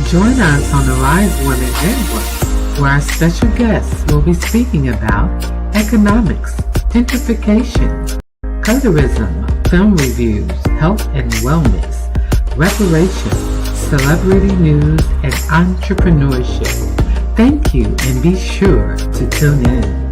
Join us on the Ari'ze Women Network, where our special guests will be speaking about economics, gentrification, colorism, film reviews, health and wellness, reparations, celebrity news, and entrepreneurship. Thank you, and be sure to tune in.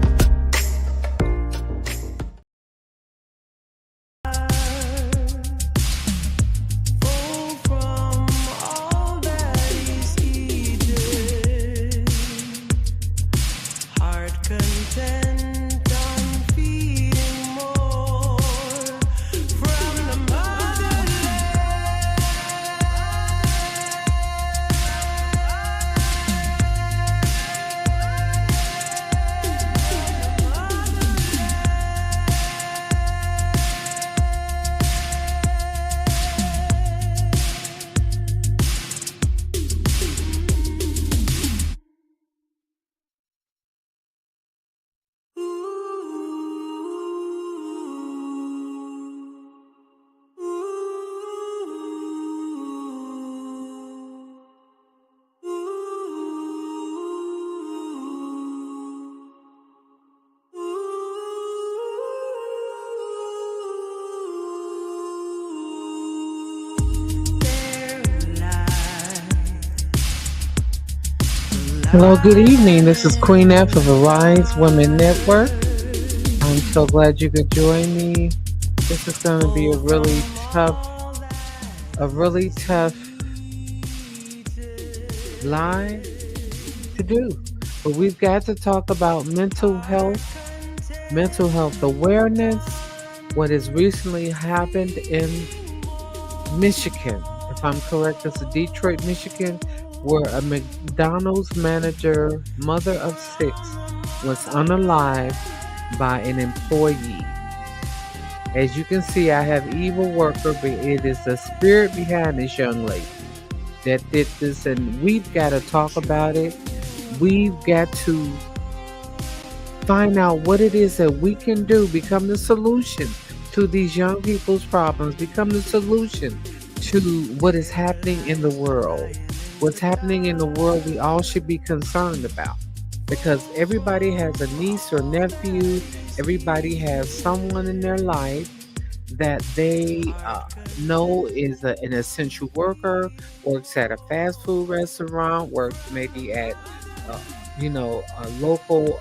Hello, good evening. This is Queen F of Ari'ze Women Network. I'm so glad you could join me. This is going to be a really tough live to do. But we've got to talk about mental health awareness, what has recently happened in Michigan. If I'm correct, it's Detroit, Michigan, where a McDonald's manager, mother of 6, was unalived by an employee. As you can see, I have evil worker, but it is the spirit behind this young lady that did this, and we've got to talk about it. We've got to find out what it is that we can do, become the solution to these young people's problems, become the solution to what is happening in the world. What's happening in the world, we all should be concerned about, because everybody has a niece or nephew, everybody has someone in their life that they know is an essential worker, works at a fast food restaurant, works maybe at a local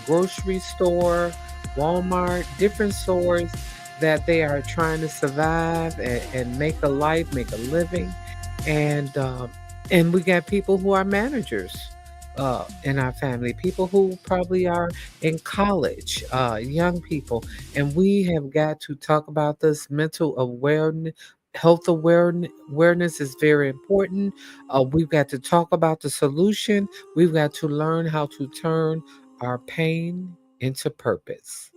grocery store, Walmart, different stores, that they are trying to survive and make a life, make a living. And we got people who are managers in our family, people who probably are in college, young people. And we have got to talk about this mental awareness. Awareness is very important. We've got to talk about the solution. We've got to learn how to turn our pain into purpose.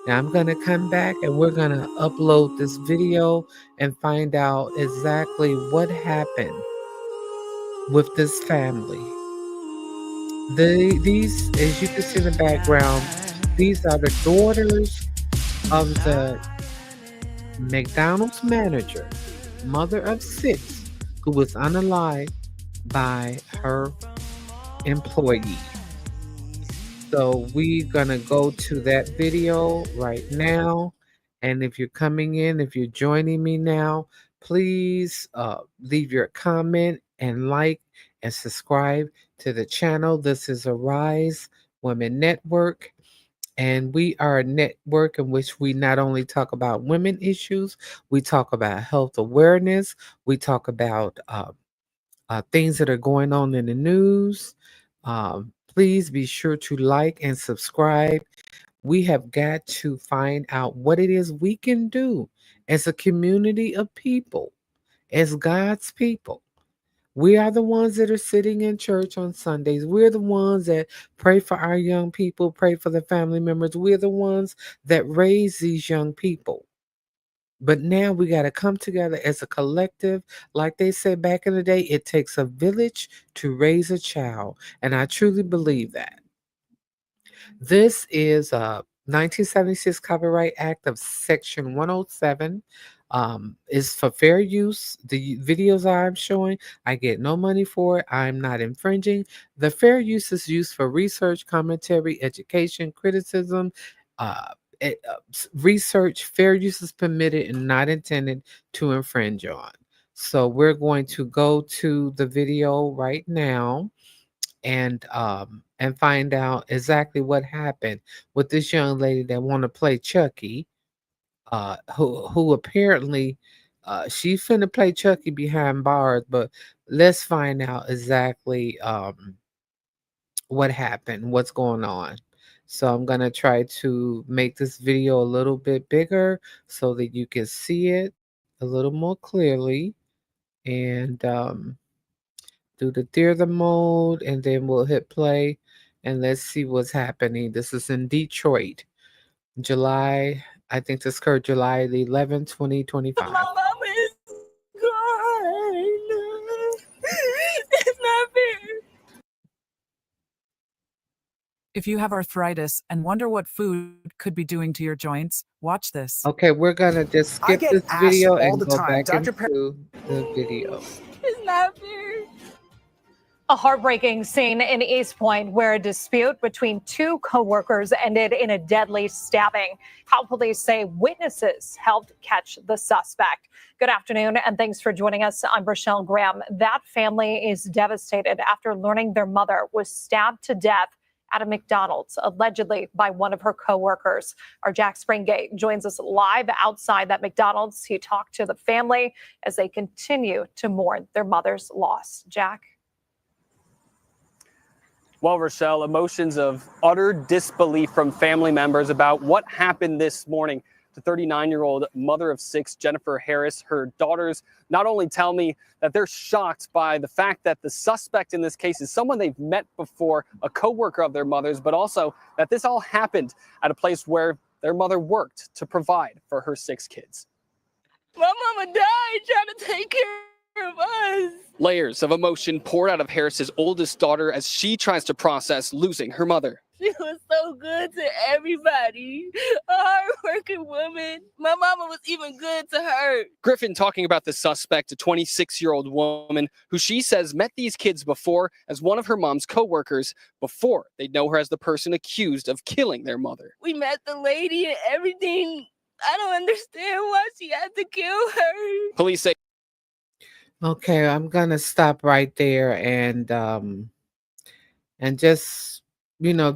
Now I'm going to come back and we're going to upload this video and find out exactly what happened with this family. These, as you can see in the background, these are the daughters of the McDonald's manager, mother of 6, who was unalived by her employee. So we're going to go to that video right now. And if you're coming in, if you're joining me now, please leave your comment and like and subscribe to the channel. This is Ari'ze Women Network. And we are a network in which we not only talk about women issues, we talk about health awareness, we talk about things that are going on in the news. Please be sure to like and subscribe. We have got to find out what it is we can do as a community of people, as God's people. We are the ones that are sitting in church on Sundays. We're the ones that pray for our young people, pray for the family members. We're the ones that raise these young people. But now we got to come together as a collective. Like they said back in the day, it takes a village to raise a child. And I truly believe that. This is a 1976 Copyright Act of Section 107. It's for fair use. The videos I'm showing, I get no money for it. I'm not infringing. The fair use is used for research, commentary, education, criticism, uh, research. Fair use is permitted and not intended to infringe on. So we're going to go to the video right now and find out exactly what happened with this young lady that want to play Chucky, who apparently she finna play Chucky behind bars, but let's find out exactly what happened, what's going on. So I'm gonna try to make this video a little bit bigger so that you can see it a little more clearly, and do the theater mode, and then we'll hit play, and let's see what's happening. This is in Detroit, July. I think this occurred July the 11th, 2025. My mama is gone. It's not fair. If you have arthritis and wonder what food could be doing to your joints, watch this. Okay, we're gonna just skip get this asked video all and the go time, back Dr. into the video. It's not fair. A heartbreaking scene in East Point where a dispute between two co-workers ended in a deadly stabbing. How police say witnesses helped catch the suspect. Good afternoon and thanks for joining us. I'm Rochelle Graham. That family is devastated after learning their mother was stabbed to death at a McDonald's, allegedly by one of her co-workers. Our Jack Springate joins us live outside that McDonald's. He talked to the family as they continue to mourn their mother's loss. Jack? Well, Rochelle, emotions of utter disbelief from family members about what happened this morning to 39-year-old mother of six, Jennifer Harris. Her daughters not only tell me that they're shocked by the fact that the suspect in this case is someone they've met before, a co-worker of their mother's, but also that this all happened at a place where their mother worked to provide for her six kids. My mama died trying to take care of us. Layers of emotion poured out of Harris's oldest daughter as she tries to process losing her mother. She was so good to everybody. A hard-working woman. My mama was even good to her. Griffin talking about the suspect, a 26-year-old woman who she says met these kids before as one of her mom's co-workers before they'd know her as the person accused of killing their mother. We met the lady and everything. I don't understand why she had to kill her. Police say. Okay, I'm gonna stop right there and just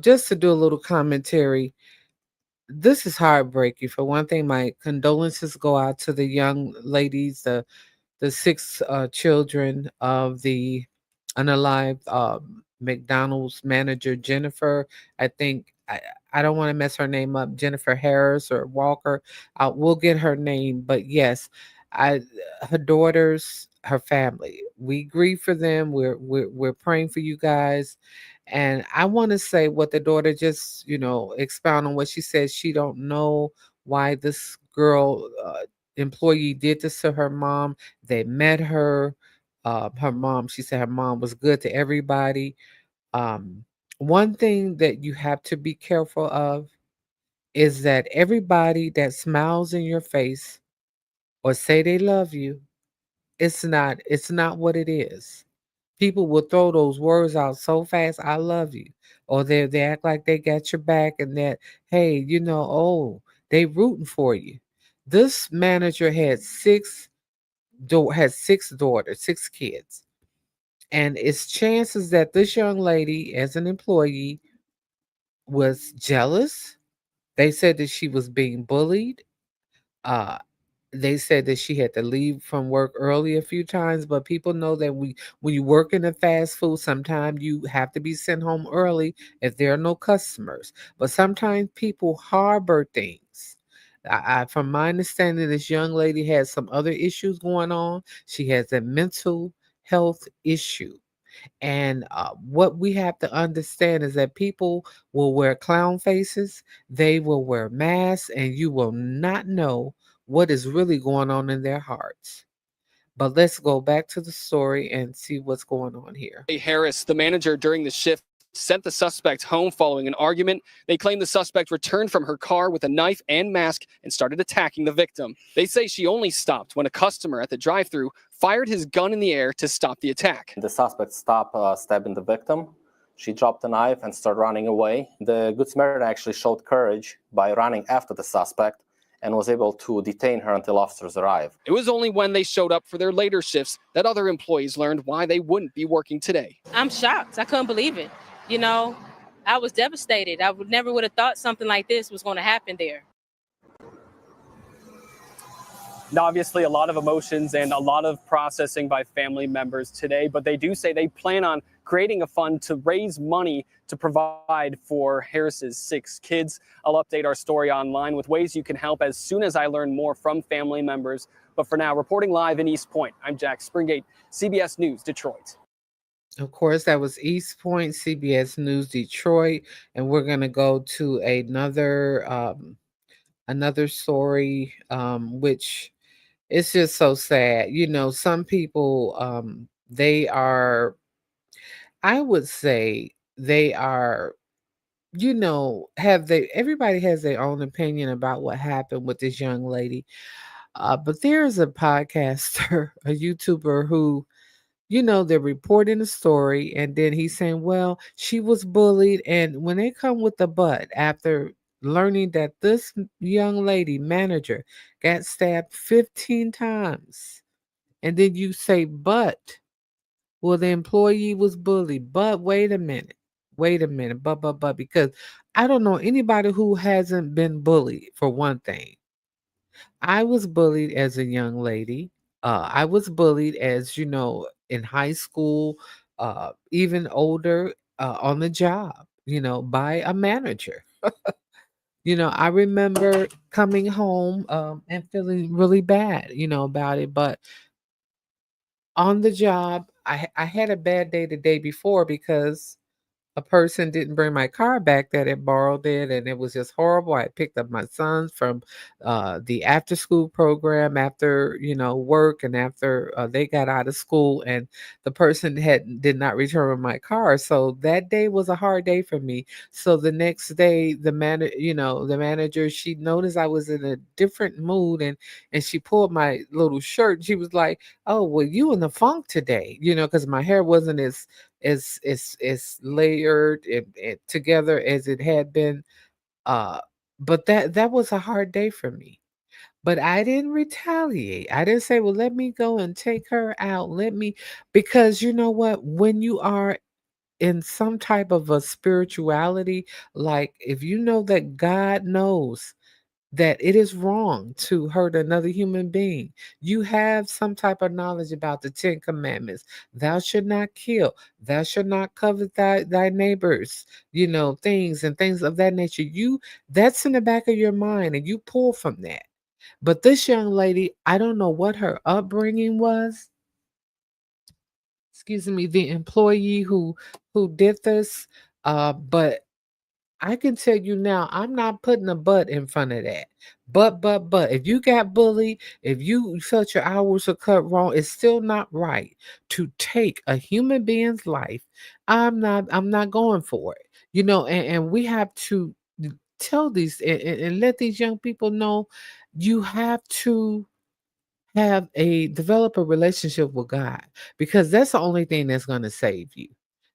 just to do a little commentary. This is heartbreaking. For one thing, my condolences go out to the young ladies, the six children of the unalived McDonald's manager Jennifer. I think I don't want to mess her name up, Jennifer Harris or Walker. We'll get her name, but yes, I her daughters, her family. We grieve for them. We're praying for you guys. And I want to say what the daughter just, expound on what she said. She don't know why this girl employee did this to her mom. They met her. Her mom, she said her mom was good to everybody. One thing that you have to be careful of is that everybody that smiles in your face or say they love you, it's not what it is. People will throw those words out so fast, I love you. Or they act like they got your back and that, hey, oh, they rooting for you. This manager had six daughters, six kids. And it's chances that this young lady, as an employee, was jealous. They said that she was being bullied. Uh, they said that she had to leave from work early a few times, but people know that when you work in a fast food, sometimes you have to be sent home early if there are no customers. But sometimes people harbor things. From my understanding, this young lady had some other issues going on. She has a mental health issue. And what we have to understand is that people will wear clown faces, they will wear masks, and you will not know what is really going on in their hearts. But let's go back to the story and see what's going on here. Harris, the manager during the shift, sent the suspect home following an argument. They claim the suspect returned from her car with a knife and mask and started attacking the victim. They say she only stopped when a customer at the drive-thru fired his gun in the air to stop the attack. The suspect stopped stabbing the victim. She dropped the knife and started running away. The Good Samaritan actually showed courage by running after the suspect and was able to detain her until officers arrived. It was only when they showed up for their later shifts that other employees learned why they wouldn't be working today. I'm shocked. I couldn't believe it. You know, I was devastated. I never would have thought something like this was going to happen there. Now, obviously, a lot of emotions and a lot of processing by family members today, but they do say they plan on creating a fund to raise money to provide for Ari'ze's 6 kids. I'll update our story online with ways you can help as soon as I learn more from family members. But for now, reporting live in East Point, I'm Jack Springate, CBS News, Detroit. Of course, that was East Point, CBS News, Detroit, and we're going to go to another story, which is just so sad. You know, some people, they are, I would say, they are, you know, everybody has their own opinion about what happened with this young lady. But there's a podcaster, a YouTuber who, you know, they're reporting the story, and then he's saying, well, she was bullied. And when they come with the but after learning that this young lady manager got stabbed 15 times, and then you say, but, well, the employee was bullied. But wait a minute, but, because I don't know anybody who hasn't been bullied, for one thing. I was bullied as a young lady. I was bullied as, you know, in high school, even older, on the job, you know, by a manager. You know, I remember coming home and feeling really bad, you know, about it. But on the job, I had a bad day the day before because a person didn't bring my car back that had borrowed it, and it was just horrible. I picked up my sons from the after school program after, you know, work, and after they got out of school, and the person did not return my car. So that day was a hard day for me. So the next day, the manager, she noticed I was in a different mood, and she pulled my little shirt. She was like, "Oh, well, you in the funk today," you know, because my hair wasn't as layered and together as it had been. Uh, but that was a hard day for me. But I didn't retaliate. I didn't say, well, let me go and take her out. Because you know what? When you are in some type of a spirituality, like if you know that God knows that it is wrong to hurt another human being. You have some type of knowledge about the 10 commandments. Thou should not kill. Thou should not covet thy neighbors, you know, things and things of that nature. That's in the back of your mind, and you pull from that. But this young lady, I don't know what her upbringing was. Excuse me, the employee who did this, but I can tell you now, I'm not putting a but in front of that. But, if you got bullied, if you felt your hours were cut wrong, it's still not right to take a human being's life. I'm not going for it. You know, and we have to tell these and let these young people know you have to develop a relationship with God, because that's the only thing that's going to save you.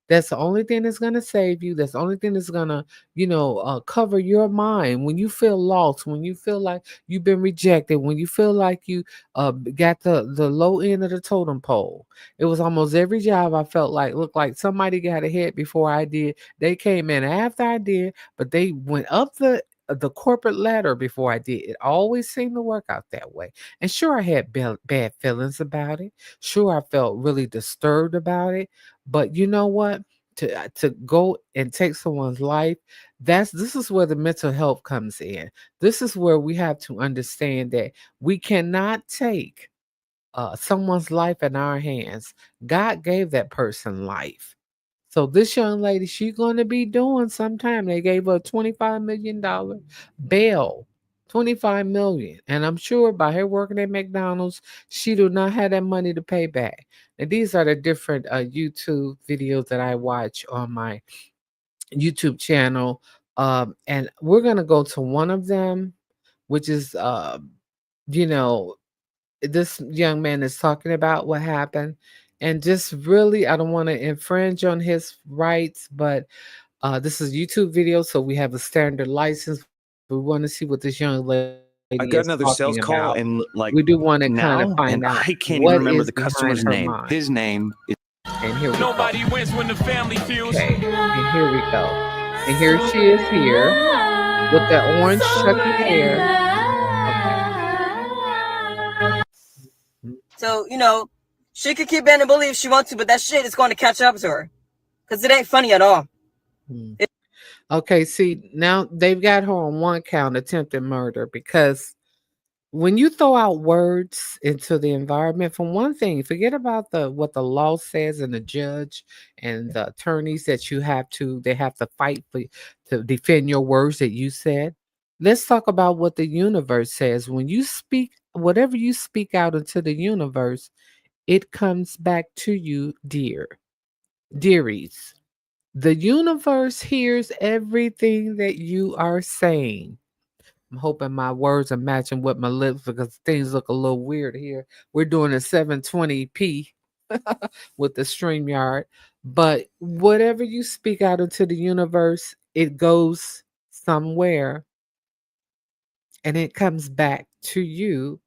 That's the only thing that's going to save you. That's the only thing that's going to, cover your mind when you feel lost, when you feel like you've been rejected, when you feel like you got the low end of the totem pole. It was almost every job I felt like looked like somebody got ahead before I did. They came in after I did, but they went up the corporate ladder before I did. It always seemed to work out that way. And sure, I had bad feelings about it. Sure, I felt really disturbed about it. But you know what? To go and take someone's life, this is where the mental health comes in. This is where we have to understand that we cannot take someone's life in our hands. God gave that person life. So this young lady, she's going to be doing sometime. They gave her a $25 million bail, 25 million. And I'm sure by her working at McDonald's, she do not have that money to pay back. And these are the different YouTube videos that I watch on my YouTube channel. And we're gonna go to one of them, which is you know, this young man is talking about what happened. And just really, I don't want to infringe on his rights, but this is YouTube video, so we have a standard license. We want to see what this young lady is talking I got another about. sales call, We and do want to kind of find now, out and I can't what even is remember the behind customer's her name. mind. His name is. And here we go. Nobody wins when the family feels. Okay, and here we go. And here she is here with that orange chucky hair. Okay. So, she could keep being a bully if she wants to, but that shit is going to catch up to her. Because it ain't funny at all. Okay, see, now they've got her on one count, attempted murder, because when you throw out words into the environment, for one thing, forget about what the law says and the judge and the attorneys that they have to fight for to defend your words that you said. Let's talk about what the universe says. When you speak, whatever you speak out into the universe, it comes back to you, dearies. The universe hears everything that you are saying. I'm hoping my words are matching with my lips because things look a little weird here. We're doing a 720p with the StreamYard. But whatever you speak out into the universe, it goes somewhere and it comes back to you.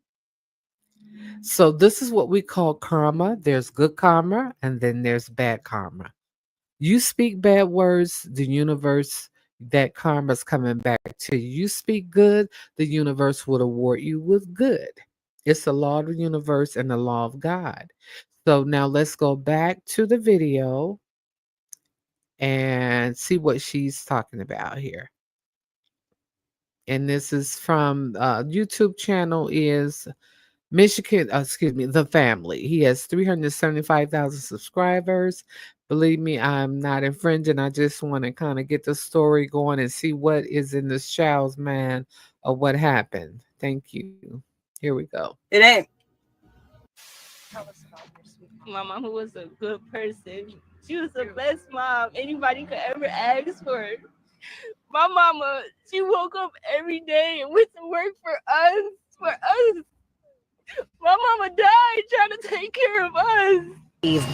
So this is what we call karma. There's good karma and then there's bad karma. You speak bad words, the universe, that karma's coming back to you. You speak good, the universe will award you with good. It's the law of the universe and the law of God. So now let's go back to the video and see what she's talking about here. And this is from YouTube channel is Michigan, The Family. He has 375,000 subscribers. Believe me, I'm not infringing. I just want to kind of get the story going and see what is in this child's mind of what happened. Thank you. Here we go. It ain't. My mama was a good person. She was the best mom anybody could ever ask for. My mama, she woke up every day and went to work for us. My mama died trying to take care of us.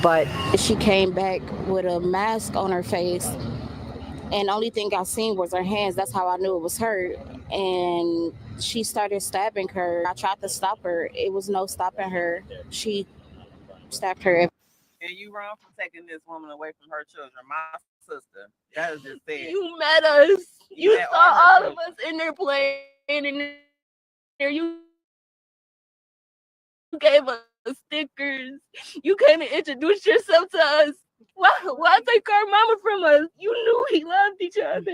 But she came back with a mask on her face, and the only thing I seen was her hands. That's how I knew it was her. And she started stabbing her. I tried to stop her. It was no stopping her. She stabbed her. And you wrong for taking this woman away from her children. My sister. That is just sad. You met us. You met saw her all children. of us in there playing in there. You gave us stickers. You came and introduced yourself to us. Why take our mama from us? You knew we loved each other.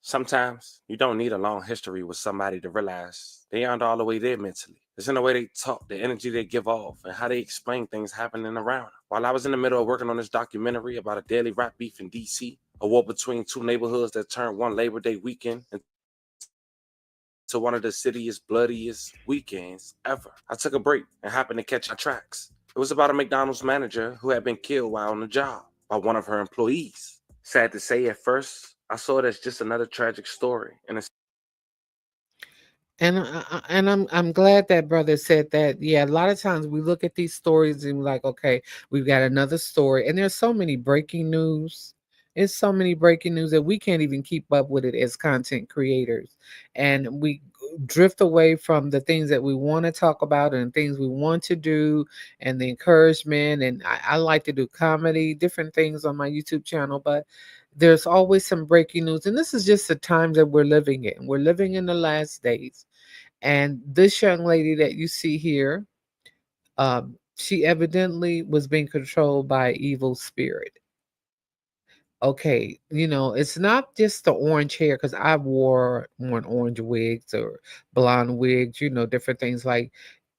Sometimes you don't need a long history with somebody to realize they aren't all the way there mentally. It's in the way they talk, the energy they give off, and how they explain things happening around them. While I was in the middle of working on this documentary about a daily rap beef in DC, a war between two neighborhoods that turned one Labor Day weekend into one of the city's bloodiest weekends ever, I took a break and happened to catch my tracks. It was about a McDonald's manager who had been killed while on the job by one of her employees. Sad to say, at first, I saw it as just another tragic story. And I'm glad that brother said that. Yeah, a lot of times we look at these stories and we're like, okay, we've got another story. And there's so many breaking news. It's so many breaking news that we can't even keep up with it as content creators. And we drift away from the things that we want to talk about and things we want to do and the encouragement. And I like to do comedy, different things on my YouTube channel, but there's always some breaking news. And this is just the times that we're living in. We're living in the last days. And this young lady that you see here, she evidently was being controlled by evil spirit. Okay, it's not just the orange hair because I worn orange wigs or blonde wigs, different things like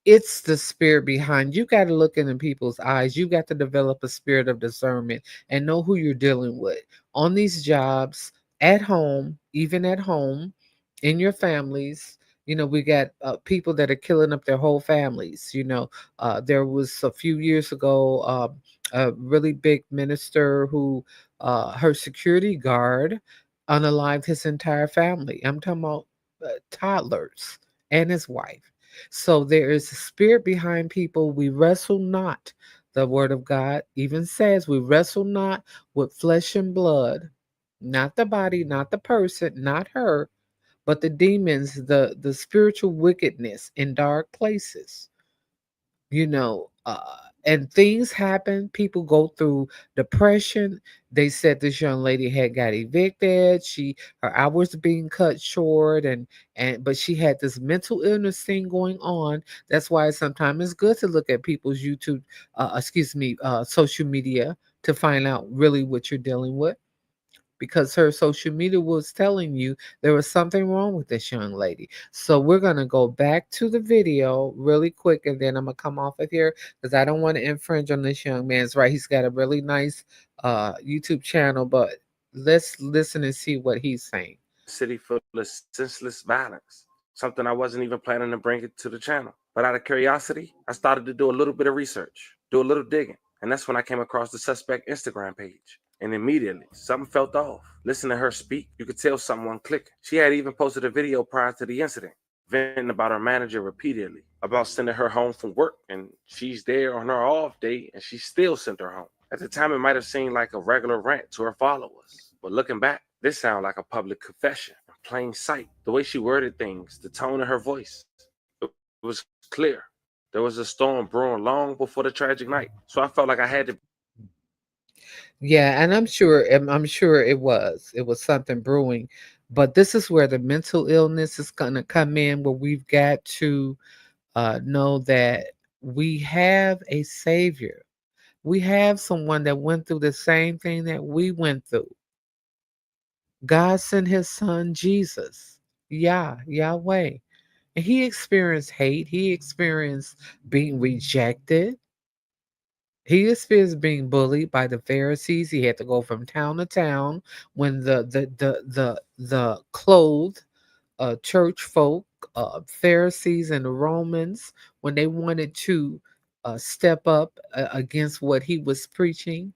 it's the spirit behind. You got to look into people's eyes. You got to develop a spirit of discernment and know who you're dealing with on these jobs, at home, even at home, in your families. We got people that are killing up their whole families. There was a few years ago a really big minister who her security guard unalived his entire family. I'm talking about toddlers and his wife. So there is a spirit behind people. We wrestle not. The word of God even says we wrestle not with flesh and blood, not the body, not the person, not her, but the demons, the spiritual wickedness in dark places. you know uh and things happen. People go through depression. They said this young lady had got evicted. Her hours being cut short, and but she had this mental illness thing going on. That's why sometimes it's good to look at people's YouTube, social media, to find out really what you're dealing with, because her social media was telling you there was something wrong with this young lady. So we're going to go back to the video really quick, and then I'm going to come off of here because I don't want to infringe on this young man's right. He's got a really nice YouTube channel, but let's listen and see what he's saying. City full of senseless violence, something I wasn't even planning to bring it to the channel. But out of curiosity, I started to do a little bit of research, do a little digging. And that's when I came across the suspect Instagram page. And immediately, something felt off. Listening to her speak, you could tell someone clicking. She had even posted a video prior to the incident, venting about her manager repeatedly, about sending her home from work, and she's there on her off day, and she still sent her home. At the time, it might have seemed like a regular rant to her followers. But looking back, this sounded like a public confession in plain sight. The way she worded things, the tone of her voice, it was clear. There was a storm brewing long before the tragic night. So I felt like I had to. Yeah, and I'm sure it was something brewing, but this is where the mental illness is going to come in, where we've got to know that we have a savior. We have someone that went through the same thing that we went through. God sent his son Jesus, Yahweh. And he experienced hate. He experienced being rejected. He experienced being bullied by the Pharisees. He had to go from town to town when the clothed church folk, Pharisees and the Romans, when they wanted to step up against what he was preaching,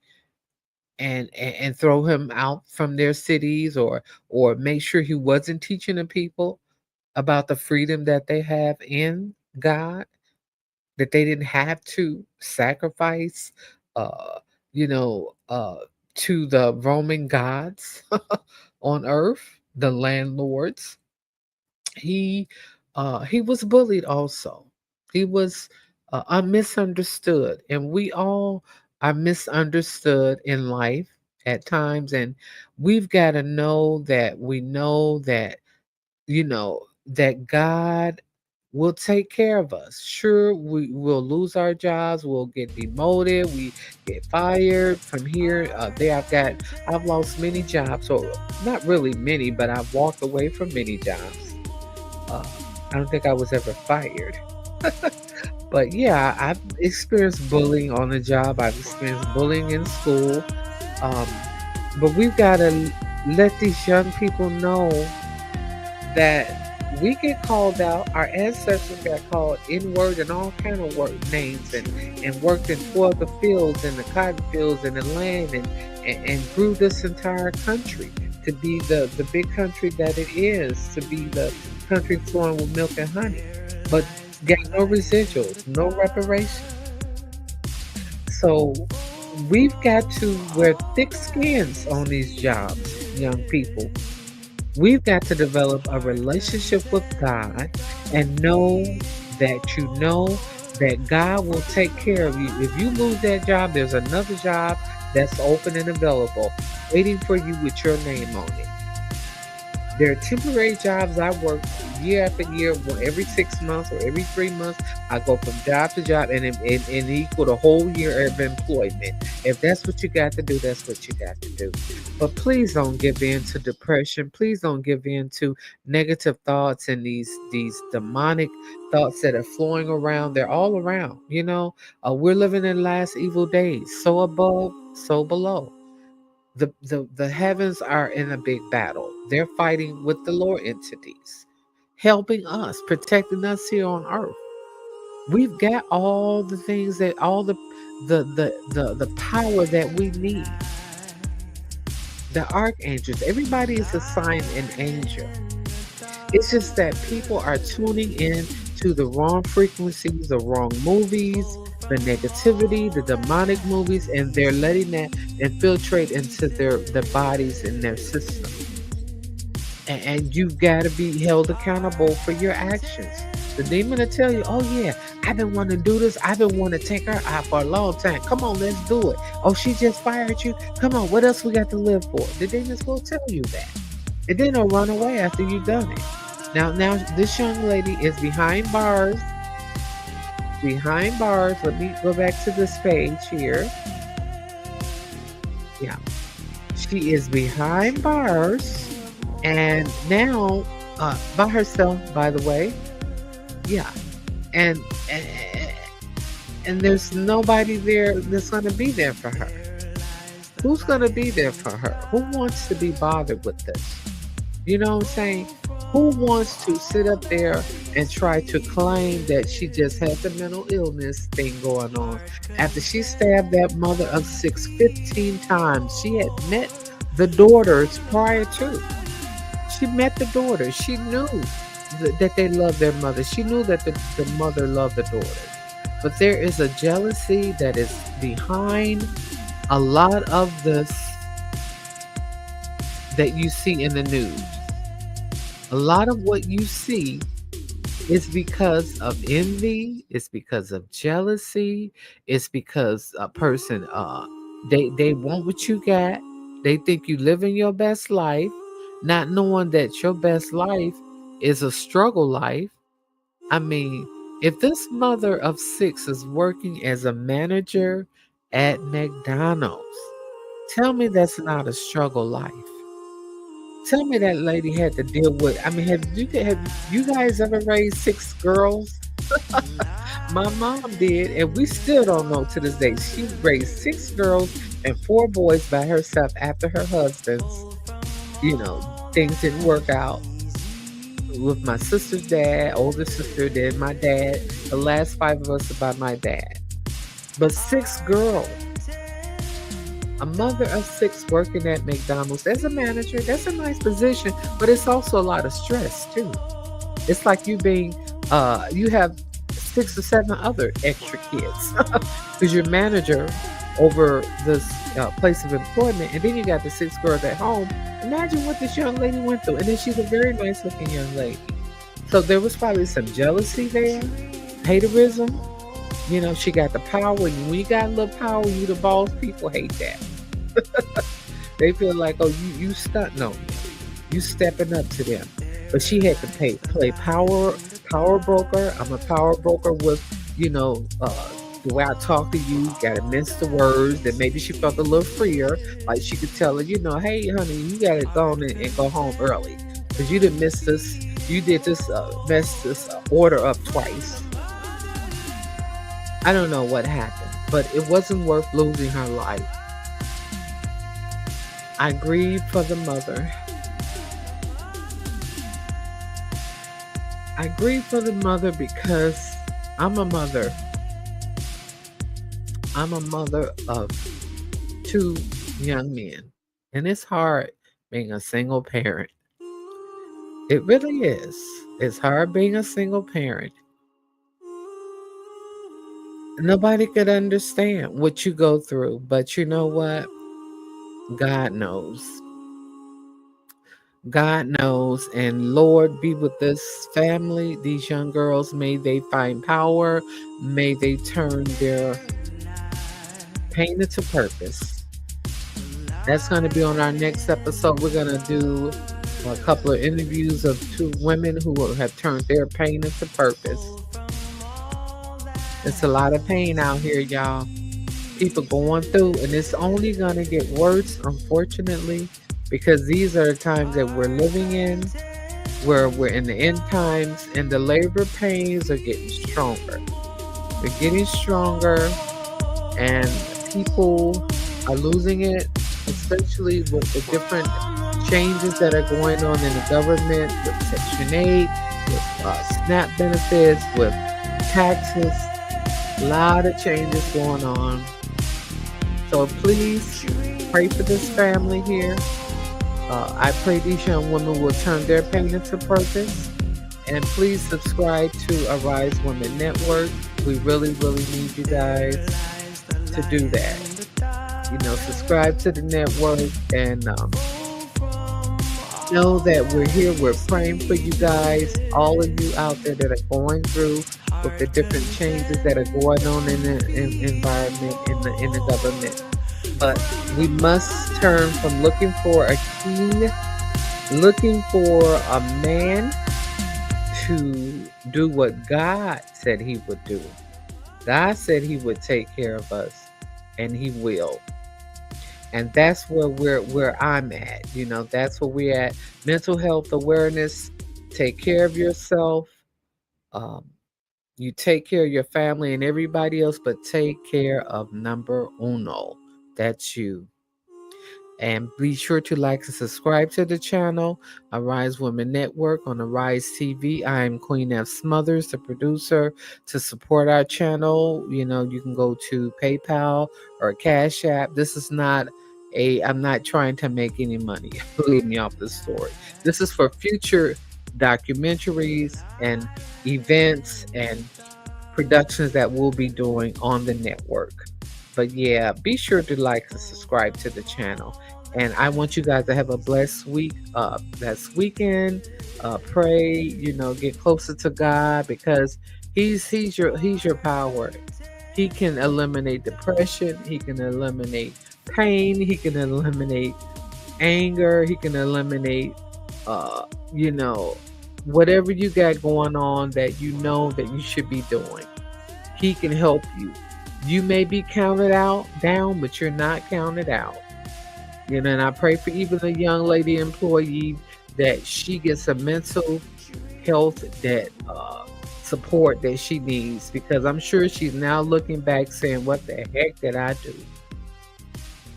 and throw him out from their cities, or make sure he wasn't teaching the people about the freedom that they have in God, that they didn't have to sacrifice, uh, you know, uh, to the Roman gods on earth, the landlords. He was bullied also. He was misunderstood, and we all are misunderstood in life at times, and we've got to know that that God will take care of us. Sure, we will lose our jobs, we'll get demoted, we get fired from here. There, I've lost many jobs, or not really many, but I've walked away from many jobs. Uh, I don't think I was ever fired. But yeah, I've experienced bullying on the job. I've experienced bullying in school. Um, but we've got to let these young people know that we get called out. Our ancestors got called N-word and all kind of names, and worked in the fields and the cotton fields and the land, and grew this entire country to be the big country that it is, to be the country flowing with milk and honey. But got no residuals, no reparations. So we've got to wear thick skins on these jobs, young people. We've got to develop a relationship with God and know that God will take care of you. If you lose that job, there's another job that's open and available, waiting for you with your name on it. There are temporary jobs I work year after year, every 6 months or every 3 months. I go from job to job and equal the whole year of employment. If that's what you got to do, that's what you got to do. But please don't give in to depression. Please don't give in to negative thoughts and these demonic thoughts that are flowing around. They're all around. We're living in last evil days. So above, so below. The heavens are in a big battle. They're fighting with the lower entities, helping us, protecting us here on earth. We've got all the things that all the the power that we need. The archangels, everybody is assigned an angel. It's just that people are tuning in to the wrong frequencies, the wrong movies, the negativity, the demonic movies, and they're letting that infiltrate into their bodies and their system. And you've got to be held accountable for your actions. The demon will tell you, oh yeah, I've been wanting to do this. I've been wanting to take her out for a long time. Come on, let's do it. Oh, she just fired you. Come on, what else we got to live for? The demons will tell you that. And then they'll run away after you've done it. Now, this young lady is behind bars. Behind bars. Let me go back to this page here. Yeah. She is behind bars. And now, by herself, by the way. Yeah. And there's nobody there that's going to be there for her. Who's going to be there for her? Who wants to be bothered with this? You know what I'm saying? Who wants to sit up there and try to claim that she just had the mental illness thing going on? After she stabbed that mother of 6 15 times, she had met the daughters prior to. She met the daughters. She knew that they loved their mother. She knew that the mother loved the daughters. But there is a jealousy that is behind a lot of this that you see in the news. A lot of what you see is because of envy. It's because of jealousy. It's because a person, they want what you got. They think you living your best life, not knowing that your best life is a struggle life. I mean, if this mother of 6 is working as a manager at McDonald's, tell me that's not a struggle life. Tell me that lady had to deal with. I mean, have you guys ever raised 6 girls? My mom did, and we still don't know to this day. She raised 6 girls and 4 boys by herself after her husband's, things didn't work out. With my sister's dad, older sister, then my dad. The last 5 of us are by my dad. But 6 girls. A mother of 6 working at McDonald's as a manager, that's a nice position, but it's also a lot of stress too. It's like you have 6 or 7 other extra kids because you're manager over this place of employment, and then you got the 6 girls at home. Imagine what this young lady went through, and then she's a very nice looking young lady. So there was probably some jealousy there, haterism. She got the power. When you got a little power, you the boss. People hate that. They feel like, oh, you stunting on me. You stepping up to them. But she had to play power broker. I'm a power broker with, the way I talk to you. Got to mince the words. That maybe she felt a little freer. Like she could tell her, hey, honey, you got to go on and go home early because you didn't miss this. You did this, mess this order up twice. I don't know what happened, but it wasn't worth losing her life. I grieve for the mother. I grieve for the mother because I'm a mother. I'm a mother of 2 young men, and it's hard being a single parent. It really is. It's hard being a single parent. Nobody could understand what you go through, but you know what? God knows. God knows, and Lord, be with this family, these young girls. May they find power. May they turn their pain into purpose. That's going to be on our next episode. We're going to do a couple of interviews of 2 women who have turned their pain into purpose. It's a lot of pain out here, y'all. People going through, and it's only going to get worse, unfortunately, because these are the times that we're living in, where we're in the end times, and the labor pains are getting stronger. They're getting stronger, and people are losing it, especially with the different changes that are going on in the government, with Section 8, with SNAP benefits, with taxes. A lot of changes going on. So please pray for this family here. I pray these young women will turn their pain into purpose. And please subscribe to Ari'ze Women Network. We really, really need you guys to do that. You know, subscribe to the network and know that we're here. We're praying for you guys, all of you out there that are going through with the different changes that are going on in the environment, in the government. But we must turn from looking for a king, looking for a man, to do what God said he would do. God said he would take care of us, and he will. And that's where I'm at. You know, that's where we're at. Mental health awareness. Take care of yourself. You take care of your family and everybody else, but take care of number uno. That's you. And be sure to like and subscribe to the channel, Ari'ze Women Network on Ari'ze TV. I am Queen F. Smothers, the producer. To support our channel, you know, you can go to PayPal or Cash App. This is not I'm not trying to make any money. Believe me off the story. This is for future documentaries and events and productions that we'll be doing on the network. But yeah, be sure to like and subscribe to the channel. And I want you guys to have a blessed week. That's weekend. Pray, you know, get closer to God, because He's your power. He can eliminate depression. He can eliminate pain. He can eliminate anger. He can eliminate, you know, whatever you got going on that you know that you should be doing. He can help you. You may be counted down, but you're not counted out. You know, and I pray for even the young lady employee that she gets a mental health that support that she needs, because I'm sure she's now looking back saying, what the heck did I do?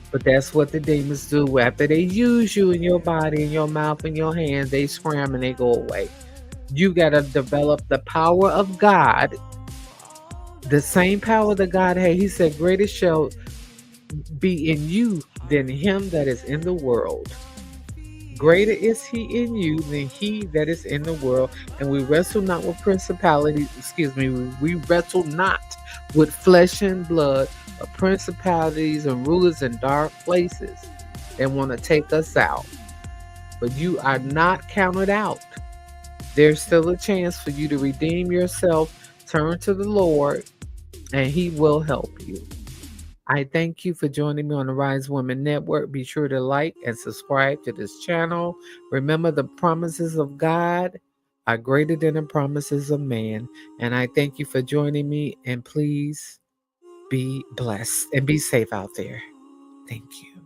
But that's what the demons do. After they use you in your body, in your mouth, in your hands, they scram and they go away. You got to develop the power of God, the same power that God had. He said, greater shall be in you than him that is in the world. Greater is he in you than he that is in the world. And we wrestle not with principalities, we wrestle not with flesh and blood, but principalities and rulers in dark places that want to take us out. But you are not counted out. There's still a chance for you to redeem yourself, turn to the Lord, and he will help you. I thank you for joining me on the Ari'ze Women Network. Be sure to like and subscribe to this channel. Remember, the promises of God are greater than the promises of man. And I thank you for joining me. And please be blessed and be safe out there. Thank you.